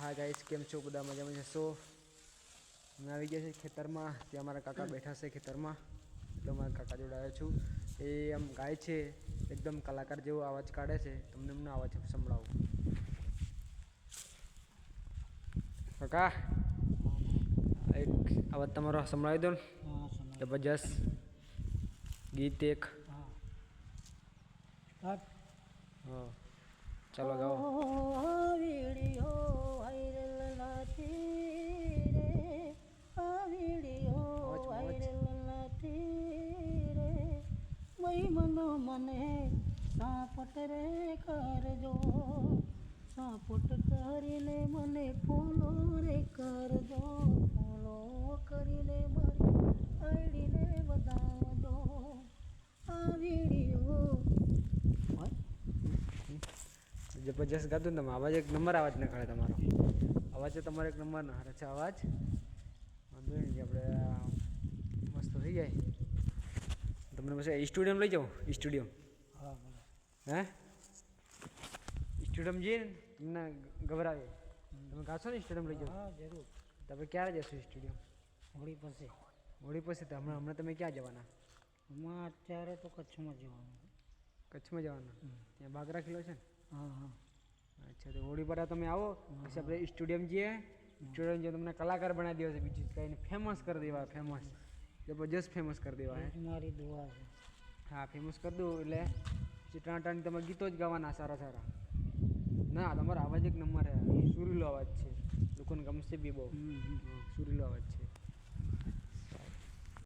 હા ગાઈસ, કેમ છો? બધા મજામાં જશો? અમે આવી ગયા છે ખેતરમાં. ત્યાં અમારા કાકા બેઠા છે ખેતરમાં. એટલે મારા કાકા જોડે આવ્યો છું. એ આમ ગાય છે, એકદમ કલાકાર જેવો અવાજ કાઢે છે. તમને એમનો અવાજ સંભળાવું. કાકા, એક અવાજ તમારો સંભળાવી દો ને. જબરજસ્ત ગીત એક. હા, ચાલો ગાઓ. મનો મને સાપટ રે કરજો, સાપટ કરીને મને ફોલો રે કરજો, ફોલો કરીને મારી આઈડીને બતાવજો. આ વિડીયો જબરજસ્ત ગાતું ને તમે. અવાજ એક નંબર અવાજ નખાડે તમારો. અવાજ તો તમારો એક નંબર ના છે અવાજ. વાંધો નહીં કે આપણે મસ્ત થઈ જાય. તમને પછી સ્ટુડિયમ લઈ જાઉં. સ્ટુડિયમ હે સ્ટુડિયમ જઈએ ને તમને ગભરાવે. તમે ગાશો ને સ્ટુડિયમ લઈ જાઓ? હા જરૂર. તમે ક્યારે જશો સ્ટુડિયમ? હોળી પછી. હોળી પછી તો હમણાં તમે ક્યાં જવાના? હમણાં અત્યારે તો કચ્છમાં જવાનું. કચ્છમાં જવાના? ત્યાં બાગરા કિલ્લો છે ને? હા હા. અચ્છા, તો હોળી પર તમે આવો પછી આપણે સ્ટુડિયમ જઈએ. સ્ટુડિયમ જઈએ તમને કલાકાર બનાવી દેવા છે. બીજું કંઈને ફેમસ કરી દેવા. ફેમસ જબરજસ્ત ફેમસ કરી દેવા. મારી દુઆ છે. હા, ફેમસ કરી દઉં એટલે ટાટાની તમે ગીતો જ ગાવાના સારા સારા. ના, તમારો અવાજ એક નંબર છે. સુરીલો અવાજ છે. લોકોને ગમશે બી બહુ. સુરીલો અવાજ છે.